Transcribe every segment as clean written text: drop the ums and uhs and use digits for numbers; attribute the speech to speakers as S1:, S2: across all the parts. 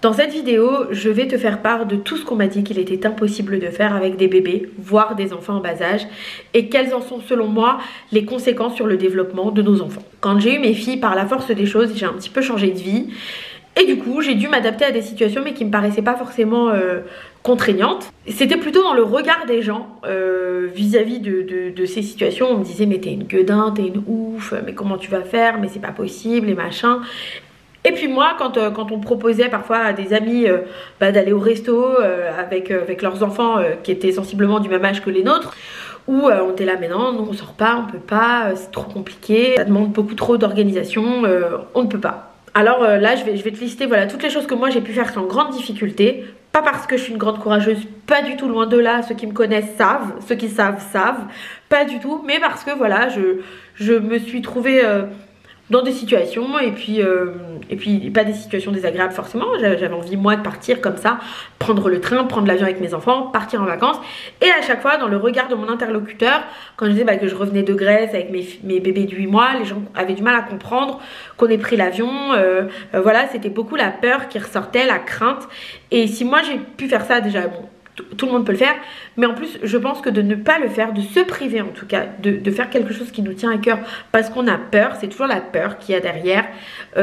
S1: Dans cette vidéo, je vais te faire part de tout ce qu'on m'a dit qu'il était impossible de faire avec des bébés, voire des enfants en bas âge, et quelles en sont selon moi les conséquences sur le développement de nos enfants. Quand j'ai eu mes filles, par la force des choses, j'ai un petit peu changé de vie, et du coup j'ai dû m'adapter à des situations mais qui me paraissaient pas forcément contraignantes. C'était plutôt dans le regard des gens vis-à-vis de ces situations. On me disait mais t'es une gueudin, t'es une ouf, mais comment tu vas faire, mais c'est pas possible et machin. Et puis moi, quand on proposait parfois à des amis d'aller au resto avec leurs enfants qui étaient sensiblement du même âge que les nôtres, où on était là, mais non, nous on sort pas, on peut pas, c'est trop compliqué, ça demande beaucoup trop d'organisation, on ne peut pas. Alors là, je vais te lister voilà, toutes les choses que moi j'ai pu faire sans grande difficulté. Pas parce que je suis une grande courageuse, pas du tout, loin de là. Ceux qui me connaissent savent, ceux qui savent, pas du tout. Mais parce que voilà, je me suis trouvée dans des situations et puis pas des situations désagréables forcément. J'avais envie moi de partir comme ça, prendre le train, prendre l'avion avec mes enfants, partir en vacances. Et à chaque fois dans le regard de mon interlocuteur, quand je disais que je revenais de Grèce avec mes bébés de 8 mois, les gens avaient du mal à comprendre qu'on ait pris l'avion. Voilà, c'était beaucoup la peur qui ressortait, la crainte. Et si moi j'ai pu faire ça déjà, bon, tout le monde peut le faire, mais en plus je pense que de ne pas le faire, de se priver en tout cas, de faire quelque chose qui nous tient à cœur parce qu'on a peur, c'est toujours la peur qu'il y a derrière,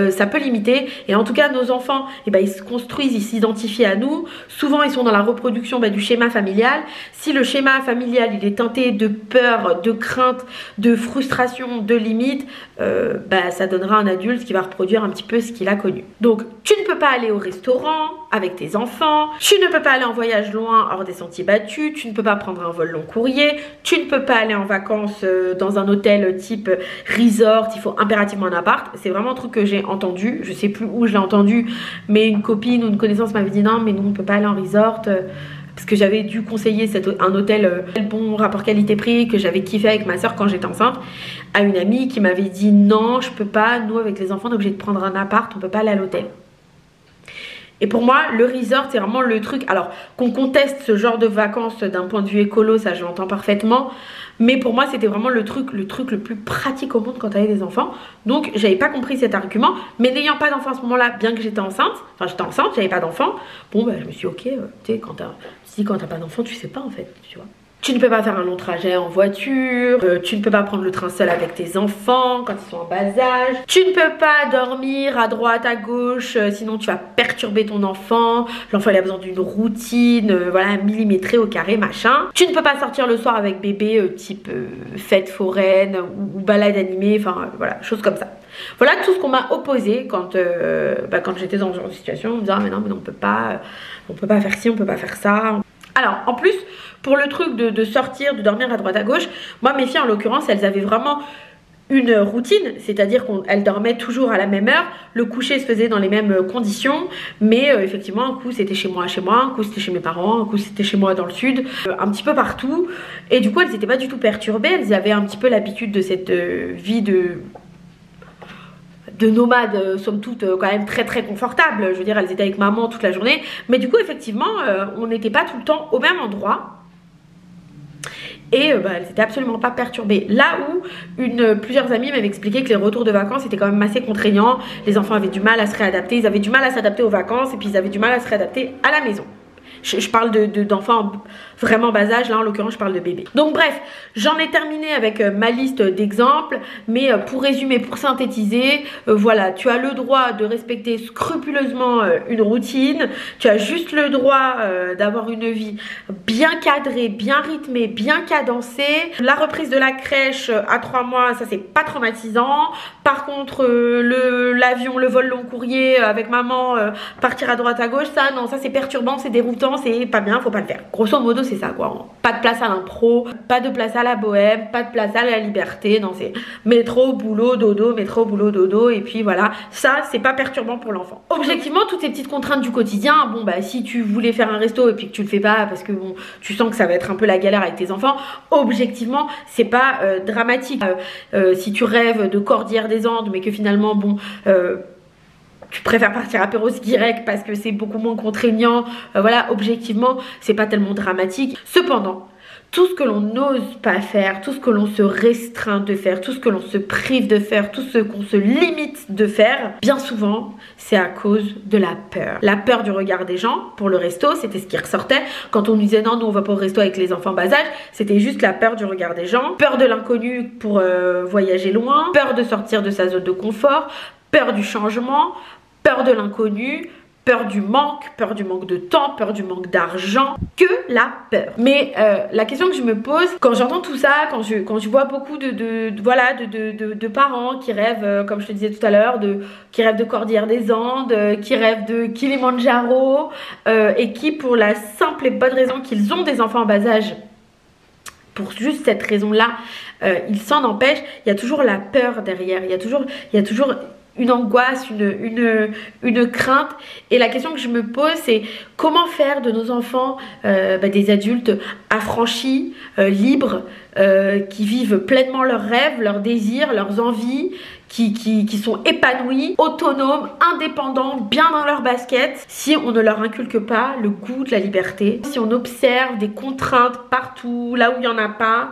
S1: ça peut limiter. Et en tout cas nos enfants, ils se construisent, ils s'identifient à nous, souvent ils sont dans la reproduction du schéma familial. Si le schéma familial il est teinté de peur, de crainte, de frustration, de limite, ça donnera un adulte qui va reproduire un petit peu ce qu'il a connu. Donc tu ne peux pas aller au restaurant avec tes enfants, tu ne peux pas aller en voyage loin hors des sentiers battus, tu ne peux pas prendre un vol long courrier, tu ne peux pas aller en vacances dans un hôtel type resort, il faut impérativement un appart. C'est vraiment un truc que j'ai entendu, je sais plus où je l'ai entendu, mais une copine ou une connaissance m'avait dit non mais nous on ne peut pas aller en resort, parce que j'avais dû conseiller un hôtel bon rapport qualité-prix que j'avais kiffé avec ma soeur quand j'étais enceinte, à une amie qui m'avait dit non je peux pas, nous avec les enfants on est obligé de prendre un appart, on peut pas aller à l'hôtel. Et pour moi, le resort, c'est vraiment le truc. Alors, qu'on conteste ce genre de vacances d'un point de vue écolo, ça je l'entends parfaitement. Mais pour moi, c'était vraiment le truc le plus pratique au monde quand tu avais des enfants. Donc, j'avais pas compris cet argument. Mais n'ayant pas d'enfant à ce moment-là, bien que j'étais enceinte, j'avais pas d'enfant. Bon, je me suis dit, ok, tu sais, quand t'as pas d'enfant, tu sais pas en fait, tu vois. Tu ne peux pas faire un long trajet en voiture, tu ne peux pas prendre le train seul avec tes enfants quand ils sont en bas âge, tu ne peux pas dormir à droite, à gauche, sinon tu vas perturber ton enfant, l'enfant il a besoin d'une routine, voilà, millimétrée au carré, machin. Tu ne peux pas sortir le soir avec bébé type fête foraine ou balade animée, enfin voilà, choses comme ça. Voilà tout ce qu'on m'a opposé quand j'étais dans ce genre de situation, en me disant ah, mais non on peut pas faire ci, on peut pas faire ça. Alors en plus pour le truc de sortir, de dormir à droite à gauche, moi mes filles en l'occurrence elles avaient vraiment une routine, c'est-à-dire qu'elles dormaient toujours à la même heure, le coucher se faisait dans les mêmes conditions, mais effectivement un coup c'était chez moi, un coup c'était chez mes parents, un coup c'était chez moi dans le sud, un petit peu partout, et du coup elles n'étaient pas du tout perturbées, elles avaient un petit peu l'habitude de cette vie de nomades, somme toute quand même très très confortable. Je veux dire, elles étaient avec maman toute la journée, mais du coup effectivement on n'était pas tout le temps au même endroit. Et elles n'étaient absolument pas perturbées. Là où plusieurs amis m'avaient expliqué que les retours de vacances étaient quand même assez contraignants. Les enfants avaient du mal à se réadapter. Ils avaient du mal à s'adapter aux vacances et puis ils avaient du mal à se réadapter à la maison. Je parle d'enfants vraiment bas âge, là en l'occurrence je parle de bébés. Donc bref, j'en ai terminé avec ma liste d'exemples, mais pour résumer, pour synthétiser, voilà, tu as le droit de respecter scrupuleusement une routine, tu as juste le droit d'avoir une vie bien cadrée, bien rythmée, bien cadencée. La reprise de la crèche à 3 mois, ça c'est pas traumatisant. Par contre, l'avion, le vol long courrier avec maman, partir à droite à gauche, ça non, ça c'est perturbant, c'est déroutant, c'est pas bien, faut pas le faire. Grosso modo c'est ça quoi, pas de place à l'impro, pas de place à la bohème, pas de place à la liberté, non c'est métro, boulot, dodo, métro, boulot, dodo, et puis voilà, ça c'est pas perturbant pour l'enfant. Objectivement toutes ces petites contraintes du quotidien, bon si tu voulais faire un resto et puis que tu le fais pas parce que bon tu sens que ça va être un peu la galère avec tes enfants, objectivement c'est pas dramatique. Si tu rêves de Cordillère des Andes mais que finalement bon tu préfères partir à Perros-Guirec parce que c'est beaucoup moins contraignant, voilà, objectivement c'est pas tellement dramatique. Cependant tout ce que l'on n'ose pas faire, tout ce que l'on se restreint de faire, tout ce que l'on se prive de faire, tout ce qu'on se limite de faire, bien souvent, c'est à cause de la peur. La peur du regard des gens. Pour le resto, c'était ce qui ressortait. Quand on nous disait non, nous on va pas au resto avec les enfants bas âge, c'était juste la peur du regard des gens, peur de l'inconnu pour voyager loin, peur de sortir de sa zone de confort, peur du changement, peur de l'inconnu, peur du manque de temps, peur du manque d'argent, que la peur. Mais la question que je me pose quand j'entends tout ça, quand je vois beaucoup de parents qui rêvent, comme je te disais tout à l'heure, qui rêvent de Cordillère des Andes, qui rêvent de Kilimandjaro, et qui, pour la simple et bonne raison qu'ils ont des enfants en bas âge, pour juste cette raison-là, ils s'en empêchent, il y a toujours la peur derrière, il y a toujours une angoisse, une crainte. Et la question que je me pose, c'est comment faire de nos enfants des adultes affranchis, libres, qui vivent pleinement leurs rêves, leurs désirs, leurs envies, qui sont épanouis, autonomes, indépendants, bien dans leur basket, si on ne leur inculque pas le goût de la liberté, si on observe des contraintes partout, là où il n'y en a pas,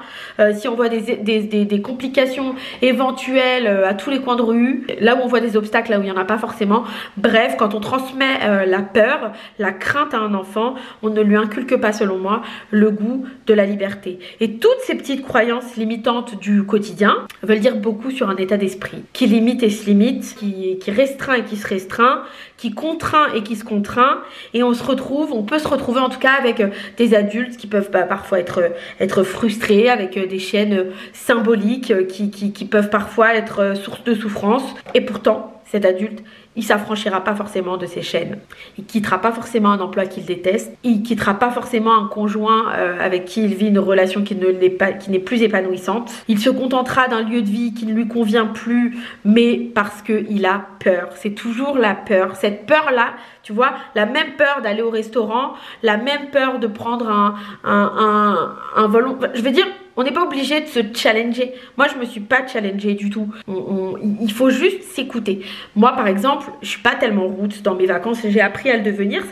S1: si on voit des complications éventuelles à tous les coins de rue, là où on voit des obstacles, là où il n'y en a pas forcément. Bref, quand on transmet la peur, la crainte à un enfant, on ne lui inculque pas, selon moi, le goût de la liberté. Et toutes ces petites croyances limitantes du quotidien veulent dire beaucoup sur un état d'esprit qui limite et se limite, qui restreint et qui se restreint, qui contraint et qui se contraint, et on peut se retrouver en tout cas avec des adultes qui peuvent parfois être frustrés, avec des chaînes symboliques qui peuvent parfois être source de souffrance. Et pourtant, cet adulte, il s'affranchira pas forcément de ses chaînes. Il quittera pas forcément un emploi qu'il déteste. Il quittera pas forcément un conjoint avec qui il vit une relation qui n'est plus épanouissante. Il se contentera d'un lieu de vie qui ne lui convient plus, mais parce qu'il a peur. C'est toujours la peur. Cette peur-là, tu vois, la même peur d'aller au restaurant, la même peur de prendre un volant. Je veux dire, on n'est pas obligé de se challenger. Moi, je me suis pas challengée du tout. Il faut juste s'écouter. Moi, par exemple, je suis pas tellement route dans mes vacances. J'ai appris à le devenir.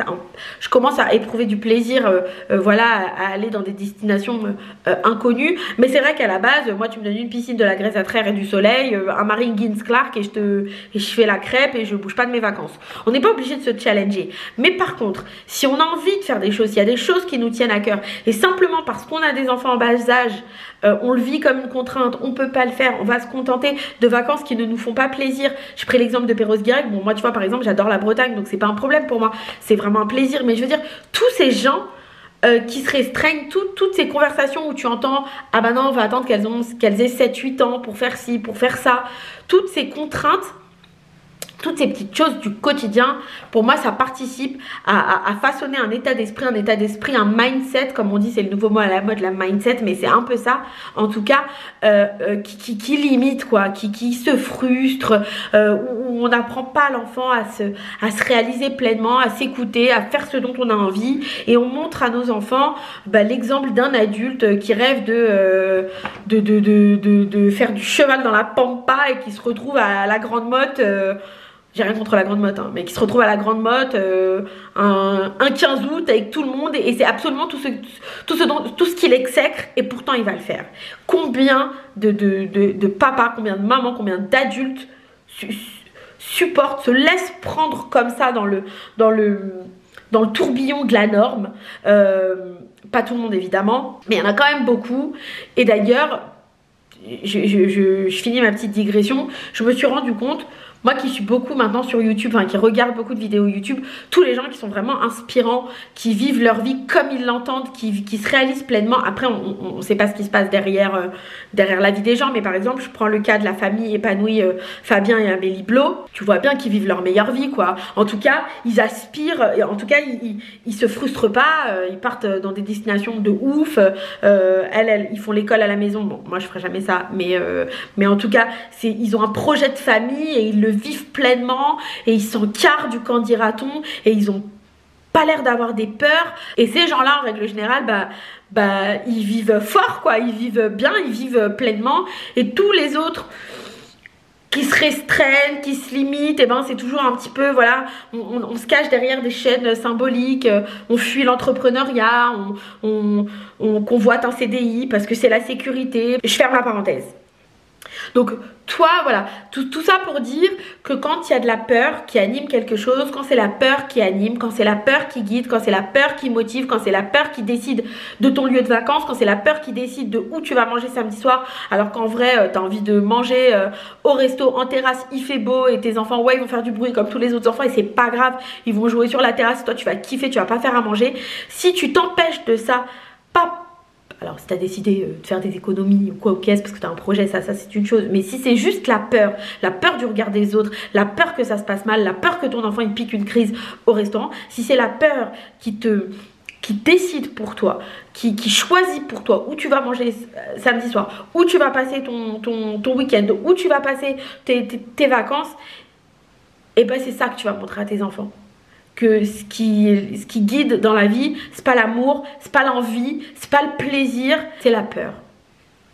S1: Je commence à éprouver du plaisir, à aller dans des destinations inconnues. Mais c'est vrai qu'à la base, moi, tu me donnes une piscine, de la graisse à traire et du soleil, un Marine Guinness Clark, et je fais la crêpe et je bouge pas de mes vacances. On n'est pas obligé de se challenger. Mais par contre, si on a envie de faire des choses, s'il y a des choses qui nous tiennent à cœur, et simplement parce qu'on a des enfants en bas âge, on le vit comme une contrainte, on peut pas le faire, on va se contenter de vacances qui ne nous font pas plaisir. Je prends l'exemple de Perros-Guirec. Bon, moi tu vois, par exemple, j'adore la Bretagne, donc c'est pas un problème pour moi, c'est vraiment un plaisir. Mais je veux dire, tous ces gens qui se restreignent, toutes ces conversations où tu entends ah bah non, on va attendre qu'elles aient 7-8 ans pour faire ci, pour faire ça, toutes ces contraintes, toutes ces petites choses du quotidien, pour moi, ça participe à façonner un état d'esprit, un mindset, comme on dit, c'est le nouveau mot à la mode, la mindset, mais c'est un peu ça, en tout cas, qui limite, quoi, qui se frustre, où on n'apprend pas l'enfant à se réaliser pleinement, à s'écouter, à faire ce dont on a envie, et on montre à nos enfants l'exemple d'un adulte qui rêve de faire du cheval dans la pampa et qui se retrouve à la Grande Motte. J'ai rien contre la Grande Motte, hein, mais qui se retrouve à la Grande Motte un 15 août avec tout le monde, et c'est absolument tout ce qu'il exècre, et pourtant il va le faire. Combien de papas, combien de mamans, combien d'adultes supportent, se laissent prendre comme ça dans le tourbillon de la norme. Pas tout le monde évidemment, mais il y en a quand même beaucoup. Et d'ailleurs, je finis ma petite digression, je me suis rendu compte, moi qui suis beaucoup maintenant sur YouTube, enfin qui regarde beaucoup de vidéos YouTube, tous les gens qui sont vraiment inspirants, qui vivent leur vie comme ils l'entendent, qui se réalisent pleinement. Après, on ne sait pas ce qui se passe derrière la vie des gens, mais par exemple, je prends le cas de la famille épanouie Fabien et Amélie Blo. Tu vois bien qu'ils vivent leur meilleure vie, quoi. En tout cas, ils aspirent, en tout cas, ils se frustrent pas, ils partent dans des destinations de ouf. Ils font l'école à la maison. Bon, moi, je ferai jamais ça, mais en tout cas, ils ont un projet de famille et ils le vivent pleinement, et ils s'encarrent du quand dira-t-on, et ils ont pas l'air d'avoir des peurs. Et ces gens-là, en règle générale, ils vivent fort, quoi, ils vivent bien, ils vivent pleinement. Et tous les autres qui se restreignent, qui se limitent, et ben c'est toujours un petit peu, voilà, on se cache derrière des chaînes symboliques, on fuit l'entrepreneuriat, on convoite un CDI parce que c'est la sécurité. Je ferme la parenthèse. Donc toi, voilà, tout ça pour dire que quand il y a de la peur qui anime quelque chose, quand c'est la peur qui anime, quand c'est la peur qui guide, quand c'est la peur qui motive, quand c'est la peur qui décide de ton lieu de vacances, quand c'est la peur qui décide de où tu vas manger samedi soir, alors qu'en vrai tu as envie de manger au resto, en terrasse, il fait beau et tes enfants, ouais, ils vont faire du bruit comme tous les autres enfants et c'est pas grave, ils vont jouer sur la terrasse, toi tu vas kiffer, tu vas pas faire à manger. Si tu t'empêches de ça, pas... Alors si tu as décidé de faire des économies ou quoi au caisse parce que tu as un projet, ça c'est une chose. Mais si c'est juste la peur du regard des autres, la peur que ça se passe mal, la peur que ton enfant il pique une crise au restaurant, si c'est la peur qui décide pour toi, qui choisit pour toi où tu vas manger samedi soir, où tu vas passer ton week-end, où tu vas passer tes vacances, et ben c'est ça que tu vas montrer à tes enfants. Que ce qui guide dans la vie, c'est pas l'amour, c'est pas l'envie, c'est pas le plaisir, c'est la peur.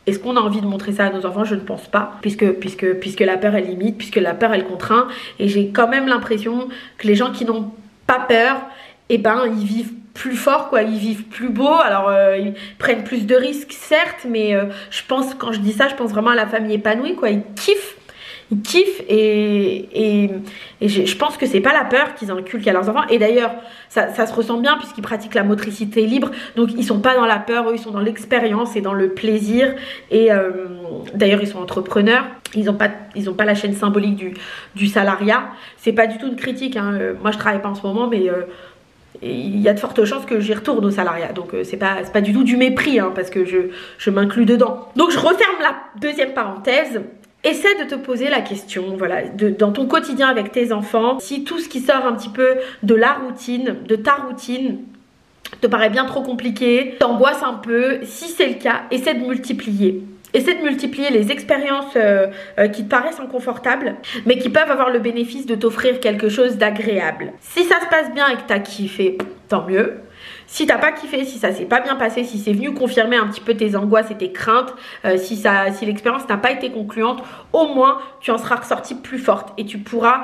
S1: Est-ce qu'on a envie de montrer ça à nos enfants? Je ne pense pas, puisque la peur elle limite, puisque la peur elle contraint, et j'ai quand même l'impression que les gens qui n'ont pas peur, eh ben ils vivent plus fort, quoi, ils vivent plus beau. Alors ils prennent plus de risques certes, mais je pense, quand je dis ça, je pense vraiment à la famille épanouie, quoi, ils kiffent. Ils kiffent et je pense que c'est pas la peur qu'ils inculquent à leurs enfants. Et d'ailleurs, ça se ressent bien puisqu'ils pratiquent la motricité libre. Donc ils sont pas dans la peur, eux ils sont dans l'expérience et dans le plaisir. Et d'ailleurs ils sont entrepreneurs. Ils ont pas la chaîne symbolique du salariat. C'est pas du tout une critique, hein. Moi je travaille pas en ce moment, mais il y a de fortes chances que j'y retourne au salariat. Donc c'est pas du tout du mépris, hein, parce que je m'inclus dedans. Donc je referme la deuxième parenthèse. Essaie de te poser la question, voilà, dans ton quotidien avec tes enfants, si tout ce qui sort un petit peu de la routine, de ta routine, te paraît bien trop compliqué, t'angoisse un peu, si c'est le cas, essaie de multiplier. Essaie de multiplier les expériences qui te paraissent inconfortables, mais qui peuvent avoir le bénéfice de t'offrir quelque chose d'agréable. Si ça se passe bien et que t'as kiffé, tant mieux. Si t'as pas kiffé, si ça s'est pas bien passé, si c'est venu confirmer un petit peu tes angoisses et tes craintes, si l'expérience n'a pas été concluante, au moins tu en seras ressortie plus forte et tu pourras,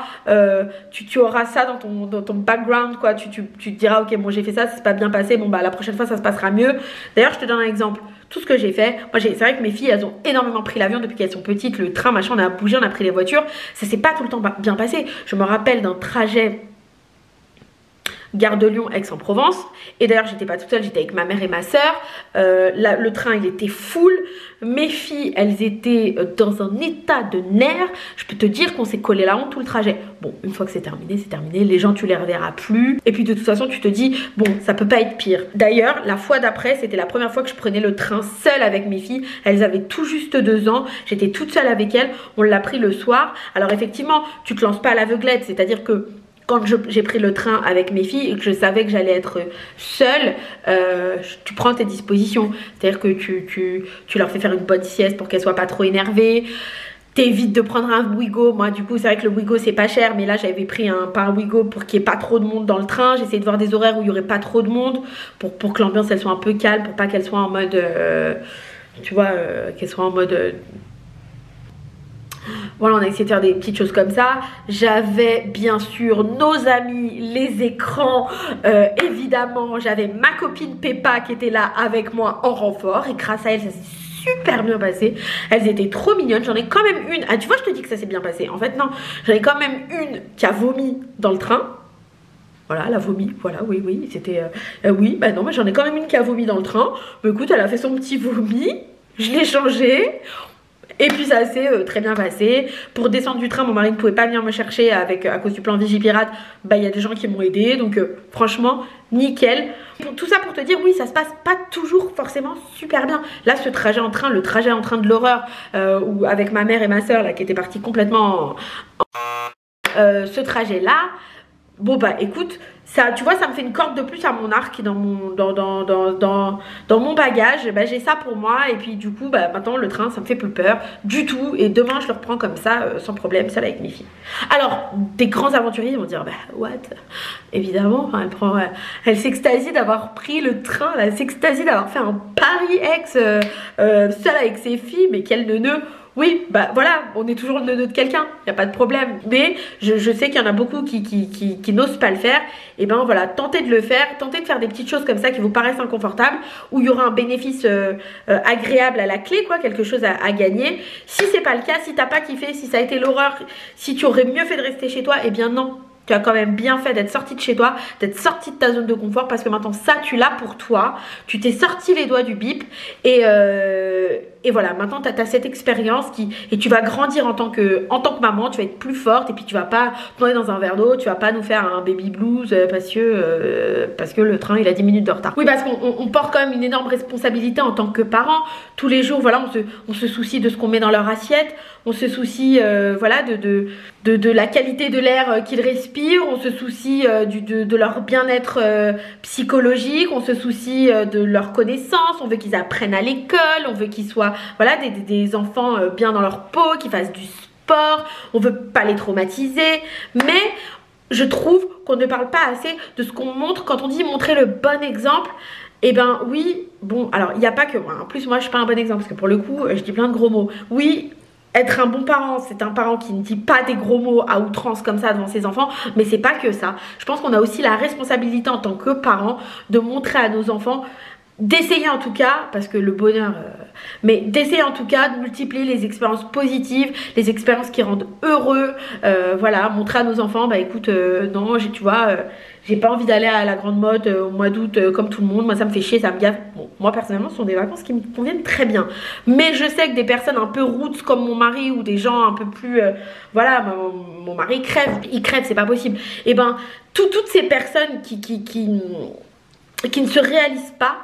S1: tu auras ça dans ton background, quoi. Tu te diras, ok, bon j'ai fait ça, c'est pas bien passé, bon bah la prochaine fois ça se passera mieux. D'ailleurs je te donne un exemple. Tout ce que j'ai fait, moi c'est vrai que mes filles elles ont énormément pris l'avion depuis qu'elles sont petites, le train machin, on a bougé, on a pris les voitures, ça s'est pas tout le temps bien passé. Je me rappelle d'un trajet Gare de Lyon, Aix-en-Provence, et d'ailleurs j'étais pas toute seule, j'étais avec ma mère et ma soeur. Le train il était full, mes filles elles étaient dans un état de nerfs. Je peux te dire qu'on s'est collé la honte tout le trajet. Bon, une fois que c'est terminé, les gens tu les reverras plus, et puis de toute façon tu te dis bon ça peut pas être pire. D'ailleurs la fois d'après c'était la première fois que je prenais le train seule avec mes filles. Elles avaient tout juste 2 ans, j'étais toute seule avec elles, on l'a pris le soir. Alors effectivement tu te lances pas à l'aveuglette, c'est à dire que quand j'ai pris le train avec mes filles et que je savais que j'allais être seule, tu prends tes dispositions. C'est-à-dire que tu leur fais faire une bonne sieste pour qu'elles soient pas trop énervées. T'évites de prendre un Ouigo. Moi du coup c'est vrai que le Ouigo c'est pas cher, mais là j'avais pris pas un Ouigo pour qu'il n'y ait pas trop de monde dans le train. J'essayais de voir des horaires où il n'y aurait pas trop de monde pour que l'ambiance elle soit un peu calme, pour pas qu'elle soit en mode tu vois, qu'elle soit en mode voilà, on a essayé de faire des petites choses comme ça. J'avais bien sûr nos amis, les écrans, évidemment. J'avais ma copine Peppa qui était là avec moi en renfort. Et grâce à elle, ça s'est super bien passé. Elles étaient trop mignonnes. J'en ai quand même une. Ah, tu vois, je te dis que ça s'est bien passé. En fait, non. J'en ai quand même une qui a vomi dans le train. Voilà, elle a vomi, voilà, oui, c'était... oui, bah non, mais j'en ai quand même une qui a vomi dans le train. Mais écoute, elle a fait son petit vomi. Je l'ai changé. Et puis ça s'est très bien passé. Pour descendre du train, mon mari ne pouvait pas venir me chercher à cause du plan Vigipirate. Bah il y a des gens qui m'ont aidé. Donc franchement, nickel. Tout ça pour te dire, oui, ça se passe pas toujours forcément super bien. Là, ce trajet en train, le trajet en train de l'horreur, où avec ma mère et ma soeur là, qui étaient parties complètement ce trajet-là. Bon bah écoute, ça, tu vois, ça me fait une corde de plus à mon arc dans mon bagage. Bah, j'ai ça pour moi et puis du coup bah, maintenant le train ça me fait plus peur du tout et demain je le reprends comme ça sans problème, seule avec mes filles. Alors des grands aventuriers vont dire bah what, évidemment, enfin, elle s'extasie d'avoir pris le train, elle s'extasie d'avoir fait un Paris-Aix seule avec ses filles, mais quel neuneu. Oui, bah voilà, on est toujours le neveu de quelqu'un, il n'y a pas de problème. Mais je sais qu'il y en a beaucoup qui n'osent pas le faire. Et ben voilà, tentez de le faire, tentez de faire des petites choses comme ça qui vous paraissent inconfortables, où il y aura un bénéfice agréable à la clé, quoi, quelque chose à gagner. Si c'est pas le cas, si t'as pas kiffé, si ça a été l'horreur, si tu aurais mieux fait de rester chez toi, eh bien non. Tu as quand même bien fait d'être sorti de chez toi, d'être sorti de ta zone de confort, parce que maintenant ça tu l'as pour toi, tu t'es sorti les doigts du bip et voilà, maintenant tu as cette expérience et tu vas grandir en tant que maman, tu vas être plus forte et puis tu vas pas tomber dans un verre d'eau, tu vas pas nous faire un baby blues parce que le train il a 10 minutes de retard. Oui, parce qu'on porte quand même une énorme responsabilité en tant que parents. Tous les jours, voilà, on se soucie de ce qu'on met dans leur assiette, on se soucie voilà, de la qualité de l'air qu'ils respirent, on se soucie de leur bien-être psychologique, on se soucie de leur connaissance, on veut qu'ils apprennent à l'école, on veut qu'ils soient voilà, des enfants bien dans leur peau, qu'ils fassent du sport, on veut pas les traumatiser, mais je trouve qu'on ne parle pas assez de ce qu'on montre quand on dit montrer le bon exemple. Eh ben oui, bon, alors il n'y a pas que moi, en plus moi je suis pas un bon exemple parce que pour le coup je dis plein de gros mots. Oui, être un bon parent, c'est un parent qui ne dit pas des gros mots à outrance comme ça devant ses enfants, mais c'est pas que ça. Je pense qu'on a aussi la responsabilité en tant que parent de montrer à nos enfants, d'essayer en tout cas, parce que le bonheur, mais d'essayer en tout cas de multiplier les expériences positives, les expériences qui rendent heureux, voilà, montrer à nos enfants, bah écoute, non, tu vois, j'ai pas envie d'aller à la grande mode au mois d'août comme tout le monde, moi ça me fait chier, ça me gaffe. Bon, moi personnellement ce sont des vacances qui me conviennent très bien, mais je sais que des personnes un peu roots comme mon mari ou des gens un peu plus, voilà, mon mari crève, il crève, c'est pas possible. Et ben, toutes ces personnes qui ne se réalisent pas,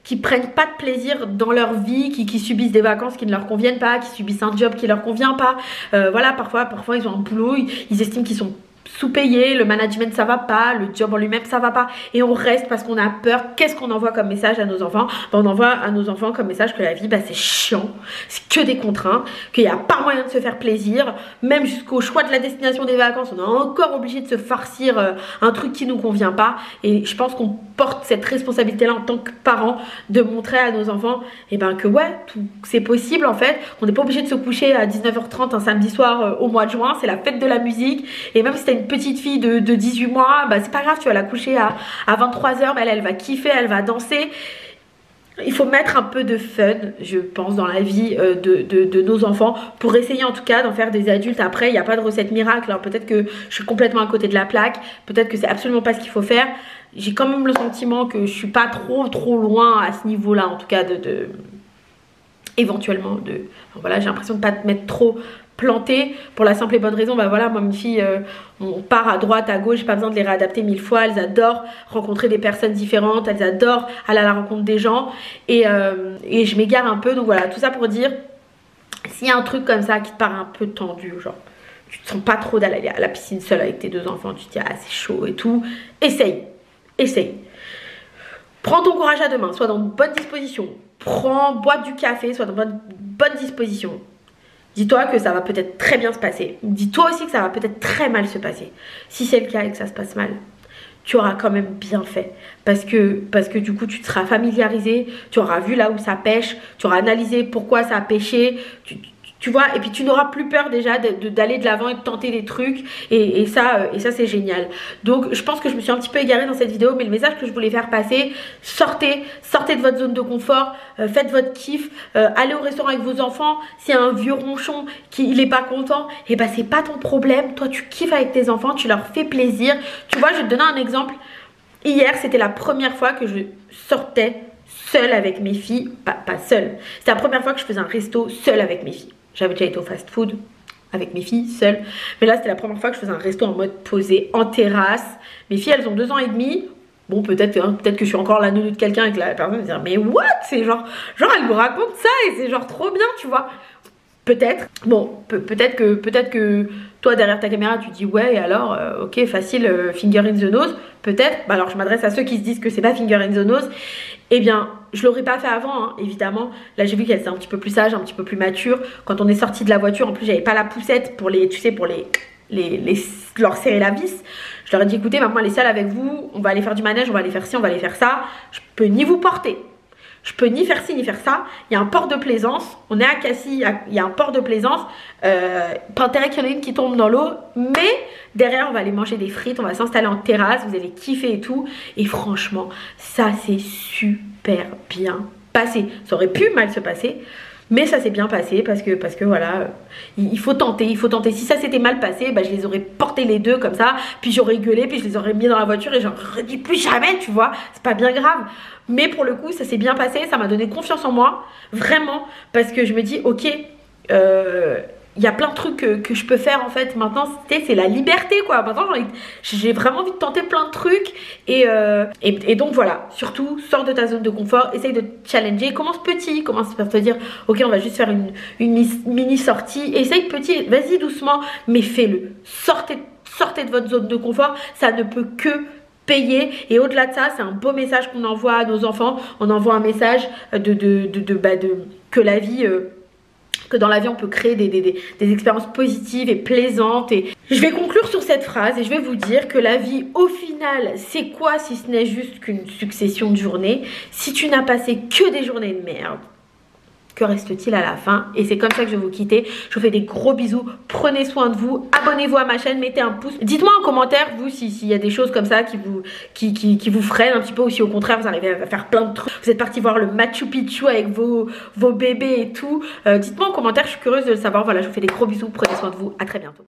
S1: qui prennent pas de plaisir dans leur vie, qui subissent des vacances qui ne leur conviennent pas, qui subissent un job qui leur convient pas, voilà, parfois ils ont un boulot, ils estiment qu'ils sont sous-payés, le management ça va pas, le job en lui-même ça va pas, et on reste parce qu'on a peur. Qu'est-ce qu'on envoie comme message à nos enfants? On envoie à nos enfants comme message que la vie, bah, c'est chiant, c'est que des contraintes, qu'il n'y a pas moyen de se faire plaisir, même jusqu'au choix de la destination des vacances, on est encore obligé de se farcir un truc qui nous convient pas. Et je pense qu'on porte cette responsabilité là en tant que parents de montrer à nos enfants et ben que ouais, c'est possible en fait, on n'est pas obligé de se coucher à 19h30 un samedi soir au mois de juin, c'est la fête de la musique. Et même si t'as une petite fille de 18 mois, bah c'est pas grave, tu vas la coucher à 23h, mais elle va kiffer, elle va danser. Il faut mettre un peu de fun, je pense, dans la vie de nos enfants pour essayer en tout cas d'en faire des adultes. Après, il n'y a pas de recette miracle, alors peut-être que je suis complètement à côté de la plaque, peut-être que c'est absolument pas ce qu'il faut faire. J'ai quand même le sentiment que je suis pas trop loin à ce niveau-là, en tout cas éventuellement voilà, j'ai l'impression de pas te mettre trop planté pour la simple et bonne raison, bah voilà, moi mes filles on part à droite à gauche, j'ai pas besoin de les réadapter 1000 fois, elles adorent rencontrer des personnes différentes, elles adorent aller à la rencontre des gens et je m'égare un peu. Donc voilà, tout ça pour dire, s'il y a un truc comme ça qui te paraît un peu tendu, genre tu te sens pas trop d'aller à la piscine seule avec tes deux enfants, tu te dis ah c'est chaud et tout, essaye. Prends ton courage à deux mains, sois dans de bonnes dispositions, bois du café, sois dans de bonnes dispositions. Dis-toi que ça va peut-être très bien se passer. Dis-toi aussi que ça va peut-être très mal se passer. Si c'est le cas et que ça se passe mal, tu auras quand même bien fait. Parce que du coup, tu te seras familiarisé, tu auras vu là où ça pêche, tu auras analysé pourquoi ça a pêché, tu vois, et puis tu n'auras plus peur déjà d'aller de l'avant et de tenter des trucs, et ça c'est génial. Donc je pense que je me suis un petit peu égarée dans cette vidéo, mais le message que je voulais faire passer, sortez de votre zone de confort, faites votre kiff, allez au restaurant avec vos enfants. S'il y a un vieux ronchon qui il est pas content, et bah c'est pas ton problème, toi tu kiffes avec tes enfants, tu leur fais plaisir. Tu vois, je vais te donner un exemple. Hier c'était la première fois que je sortais seule avec mes filles, pas seule, c'était la première fois que je faisais un resto seule avec mes filles. J'avais déjà été au fast food avec mes filles seule, mais là c'était la première fois que je faisais un resto en mode posé, en terrasse. Mes filles elles ont 2 ans et demi. Bon, peut-être que je suis encore la nounou de quelqu'un et que la personne va me dire mais what, c'est genre elle me raconte ça et c'est genre trop bien, tu vois. Peut-être, bon, peut-être que toi derrière ta caméra tu dis ouais et alors ok facile, finger in the nose, peut-être. Bah alors je m'adresse à ceux qui se disent que c'est pas finger in the nose. Eh bien je l'aurais pas fait avant hein, évidemment. Là j'ai vu qu'elle était un petit peu plus sage, un petit peu plus mature. Quand on est sorti de la voiture, en plus j'avais pas la poussette pour les, tu sais, pour leur serrer la vis. Je leur ai dit écoutez maman elle est seule avec vous, on va aller faire du manège, on va aller faire ci, on va aller faire ça. Je peux ni vous porter, Je peux ni faire ci ni faire ça. Il y a un port de plaisance. On est à Cassis, il y a un port de plaisance. Pas intérêt qu'il y en ait une qui tombe dans l'eau. Mais derrière, on va aller manger des frites. On va s'installer en terrasse. Vous allez kiffer et tout. Et franchement, ça s'est super bien passé. Ça aurait pu mal se passer. Mais ça s'est bien passé parce que voilà, il faut tenter, il faut tenter. Si ça s'était mal passé, bah, je les aurais portés les deux comme ça, puis j'aurais gueulé, puis je les aurais mis dans la voiture et j'aurais dit plus jamais, tu vois, c'est pas bien grave. Mais pour le coup, ça s'est bien passé, ça m'a donné confiance en moi, vraiment, parce que je me dis, ok, il y a plein de trucs que je peux faire en fait. Maintenant, c'est la liberté quoi. Maintenant, j'ai vraiment envie de tenter plein de trucs. Et donc voilà, surtout, sors de ta zone de confort, essaye de te challenger. Commence petit, commence par te dire, ok, on va juste faire une mini sortie. Essaye petit, vas-y doucement, mais fais-le. Sortez de votre zone de confort, ça ne peut que payer. Et au-delà de ça, c'est un beau message qu'on envoie à nos enfants. On envoie un message que la vie... que dans la vie on peut créer des expériences positives et plaisantes. Et je vais conclure sur cette phrase et je vais vous dire que la vie au final c'est quoi si ce n'est juste qu'une succession de journées. Si tu n'as passé que des journées de merde, que reste-t-il à la fin? Et c'est comme ça que je vais vous quitter. Je vous fais des gros bisous, prenez soin de vous, abonnez-vous à ma chaîne, mettez un pouce, dites-moi en commentaire vous s'il y a des choses comme ça qui vous freinent un petit peu, ou si au contraire vous arrivez à faire plein de trucs, vous êtes parti voir le Machu Picchu avec vos bébés et tout. Dites-moi en commentaire, je suis curieuse de le savoir. Voilà, je vous fais des gros bisous, prenez soin de vous, à très bientôt.